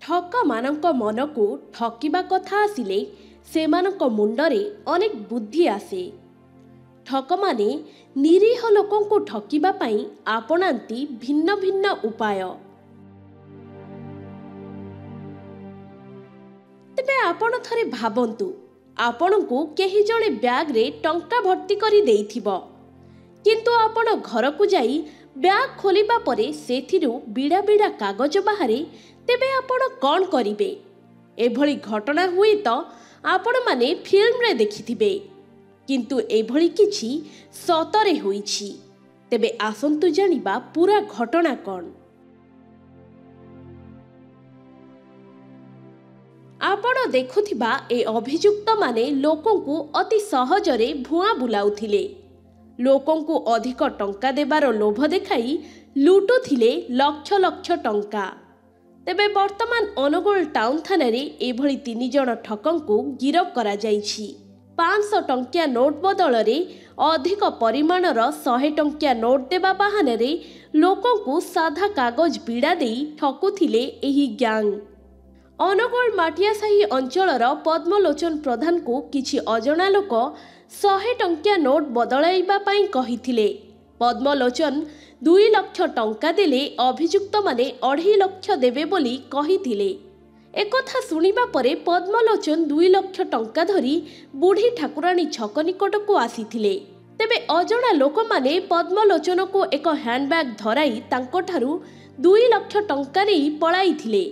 ଠକମାନଙ୍କ ମନକୁ ଠକିବା କଥା ଆସିଲେ ସେମାନଙ୍କ ମୁଣ୍ଡରେ ଅନେକ ବୁଦ୍ଧି ଆସେ। ଠକମାନେ ନିରୀହ ଲୋକଙ୍କୁ ଠକିବା ପାଇଁ ଆପଣାନ୍ତି ଭିନ୍ନ ଭିନ୍ନ ଉପାୟ। ତେବେ ଆପଣ ଥରେ ଭାବନ୍ତୁ, ଆପଣଙ୍କୁ କେହି ଜଣେ ବ୍ୟାଗରେ ଟଙ୍କା ଭର୍ତ୍ତି କରି ଦେଇଥିବ, କିନ୍ତୁ ଆପଣ ଘରକୁ ଯାଇ ବ୍ୟାଗ ଖୋଲିବା ପରେ ସେଥିରୁ ବିଡ଼ା ବିଡ଼ା କାଗଜ ବାହାରେ, ତେବେ ଆପଣ କ'ଣ କରିବେ? ଏଭଳି ଘଟଣା ହୁଏତ ଆପଣମାନେ ଫିଲ୍ମରେ ଦେଖିଥିବେ, କିନ୍ତୁ ଏଭଳି କିଛି ସତରେ ହୋଇଛି। ତେବେ ଆସନ୍ତୁ ଜାଣିବା ପୁରା ଘଟଣା କ'ଣ। ଆପଣ ଦେଖୁଥିବା ଏ ଅଭିଯୁକ୍ତମାନେ ଲୋକଙ୍କୁ ଅତି ସହଜରେ ଭୁଆଁ ବୁଲାଉଥିଲେ। ଲୋକଙ୍କୁ ଅଧିକ ଟଙ୍କା ଦେବାର ଲୋଭ ଦେଖାଇ ଲୁଟୁଥିଲେ ଲକ୍ଷ ଲକ୍ଷ ଟଙ୍କା। ତେବେ ବର୍ତ୍ତମାନ ଅନୁଗୁଳ ଟାଉନ ଥାନାରେ ଏଭଳି 3 ଜଣ ଠକଙ୍କୁ ଗିରଫ କରାଯାଇଛି। 500 ଟଙ୍କିଆ ନୋଟ ବଦଳରେ ଅଧିକ ପରିମାଣର 100 ଟଙ୍କିଆ ନୋଟ ଦେବା ବାହାନାରେ ଲୋକଙ୍କୁ ସାଧା କାଗଜ ବିଡ଼ା ଦେଇ ଠକୁଥିଲେ ଏହି ଗ୍ୟାଙ୍ଗ। ଅନୁଗୁଳ ମାଟିଆସାହି ଅଞ୍ଚଳର ପଦ୍ମଲୋଚନ ପ୍ରଧାନଙ୍କୁ କିଛି ଅଜଣା ଲୋକ 100 ଟଙ୍କିଆ ନୋଟ ବଦଳାଇବା ପାଇଁ କହିଥିଲେ। ପଦ୍ମଲୋଚନ 2 ଲକ୍ଷ ଟଙ୍କା ଦେଲେ ଅଭିଯୁକ୍ତମାନେ 2.5 ଲକ୍ଷ ଦେବେ ବୋଲି କହିଥିଲେ। ଏକଥା ଶୁଣିବା ପରେ ପଦ୍ମଲୋଚନ 2 ଲକ୍ଷ ଟଙ୍କା ଧରି ବୁଢ଼ୀ ଠାକୁରାଣୀ ଛକ ନିକଟକୁ ଆସିଥିଲେ। ତେବେ ଅଜଣା ଲୋକମାନେ ପଦ୍ମଲୋଚନକୁ ଏକ ହ୍ୟାଣ୍ଡବ୍ୟାଗ ଧରାଇ ତାଙ୍କଠାରୁ 2 ଲକ୍ଷ ଟଙ୍କା ନେଇ ପଳାଇଥିଲେ।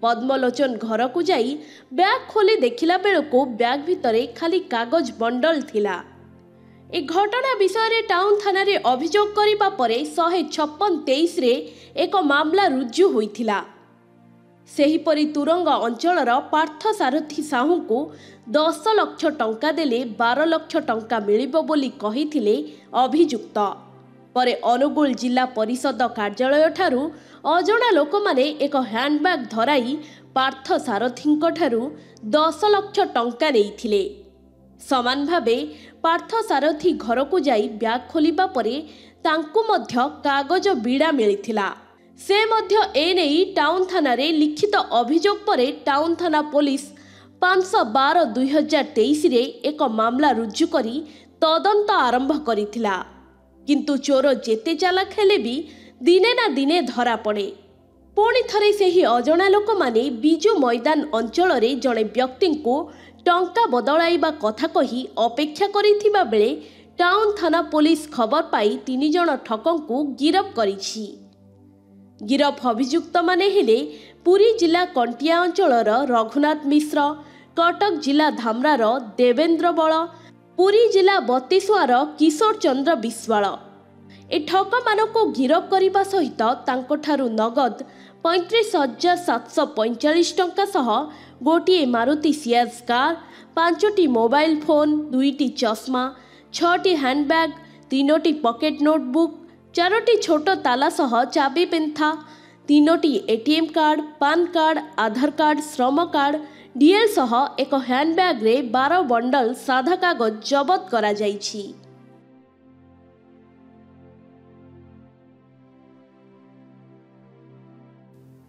ପଦ୍ମଲୋଚନ ଘରକୁ ଯାଇ ବ୍ୟାଗ ଖୋଲି ଦେଖିଲା ବେଳକୁ ବ୍ୟାଗ ଭିତରେ ଖାଲି କାଗଜ ବଣ୍ଡଲ ଥିଲା। ଏ ଘଟଣା ବିଷୟରେ ଟାଉନ ଥାନାରେ ଅଭିଯୋଗ କରିବା ପରେ 156-23ରେ ଏକ ମାମଲା ରୁଜୁ ହୋଇଥିଲା। ସେହିପରି ତୁରଙ୍ଗ ଅଞ୍ଚଳର ପାର୍ଥସାରଥୀ ସାହୁଙ୍କୁ 10 ଲକ୍ଷ ଟଙ୍କା ଦେଲେ 12 ଲକ୍ଷ ଟଙ୍କା ମିଳିବ ବୋଲି କହିଥିଲେ ଅଭିଯୁକ୍ତ। ପରେ ଅନୁଗୁଳ ଜିଲ୍ଲା ପରିଷଦ କାର୍ଯ୍ୟାଳୟଠାରୁ ଅଜଣା ଲୋକମାନେ ଏକ ହ୍ୟାଣ୍ଡବ୍ୟାଗ ଧରାଇ ପାର୍ଥସାରଥୀଙ୍କଠାରୁ 10 ଲକ୍ଷ ଟଙ୍କା ନେଇଥିଲେ। ସମାନ ଭାବେ ପାର୍ଥସାରଥୀ ଘରକୁ ଯାଇ ବ୍ୟାଗ ଖୋଲିବା ପରେ ତାଙ୍କୁ ମଧ୍ୟ କାଗଜ ବିଡ଼ା ମିଳିଥିଲା। ସେ ମଧ୍ୟ ଏନେଇ ଟାଉନ ଥାନାରେ ଲିଖିତ ଅଭିଯୋଗ ପରେ ଟାଉନ ଥାନା ପୋଲିସ 512/2023ରେ ଏକ ମାମଲା ରୁଜୁ କରି ତଦନ୍ତ ଆରମ୍ଭ କରିଥିଲା। କିନ୍ତୁ ଚୋର ଯେତେ ଚାଲାକ ହେଲେ ବି ଦିନେ ନା ଦିନେ ଧରା ପଡ଼େ। ପୁଣି ଥରେ ସେହି ଅଜଣା ଲୋକମାନେ ବିଜୁ ମଇଦାନ ଅଞ୍ଚଳରେ ଜଣେ ବ୍ୟକ୍ତିଙ୍କୁ ଟଙ୍କା ବଦଳାଇବା କଥା କହି ଅପେକ୍ଷା କରିଥିବା ବେଳେ ଟାଉନ ଥାନା ପୋଲିସ ଖବର ପାଇ 3 ଜଣ ଠକଙ୍କୁ ଗିରଫ କରିଛି। ଗିରଫ ଅଭିଯୁକ୍ତମାନେ ହେଲେ ପୁରୀ ଜିଲ୍ଲା କଣ୍ଟିଆ ଅଞ୍ଚଳର ରଘୁନାଥ ମିଶ୍ର, କଟକ ଜିଲ୍ଲା ଧାମରାର ଦେବେନ୍ଦ୍ର ବଳ, ପୁରୀ ଜିଲ୍ଲା ବତିସୁଆର କିଶୋର ଚନ୍ଦ୍ର ବିଶ୍ୱାଳ। ଏ ଠକମାନଙ୍କୁ ଗିରଫ କରିବା ସହିତ ତାଙ୍କଠାରୁ ନଗଦ 35,745 ଟଙ୍କା ସହ ଗୋଟିଏ ମାରୁତି ସିଆଜ କାର୍, 5ଟି ମୋବାଇଲ ଫୋନ୍, 2ଟି ଚଷମା, 6ଟି ହ୍ୟାଣ୍ଡବ୍ୟାଗ, 3ଟି ପକେଟ ନୋଟବୁକ୍, 4ଟି ଛୋଟ ତାଲା ସହ ଚାବି ପେନ୍ଥା, 3ଟି ATM କାର୍ଡ଼, ପାନ୍ କାର୍ଡ଼, ଆଧାର କାର୍ଡ଼, ଶ୍ରମ କାର୍ଡ଼, DL ସହ ଏକ ହ୍ୟାଣ୍ଡବ୍ୟାଗରେ 12 ବଣ୍ଡଲ ସାଧା କାଗଜ ଜବତ କରାଯାଇଛି।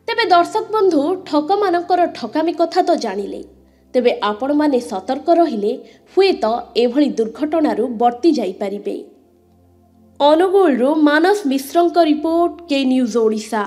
ତେବେ ଦର୍ଶକ ବନ୍ଧୁ, ଠକମାନଙ୍କର ଠକାମି କଥା ତ ଜାଣିଲେ। ତେବେ ଆପଣମାନେ ସତର୍କ ରହିଲେ ହୁଏତ ଏଭଳି ଦୁର୍ଘଟଣାରୁ ବର୍ତ୍ତି ଯାଇପାରିବେ। ଅନୁଗୁଳରୁ ମାନସ ମିଶ୍ରଙ୍କ ରିପୋର୍ଟ, କେ ନ୍ୟୁଜ୍ ଓଡ଼ିଶା।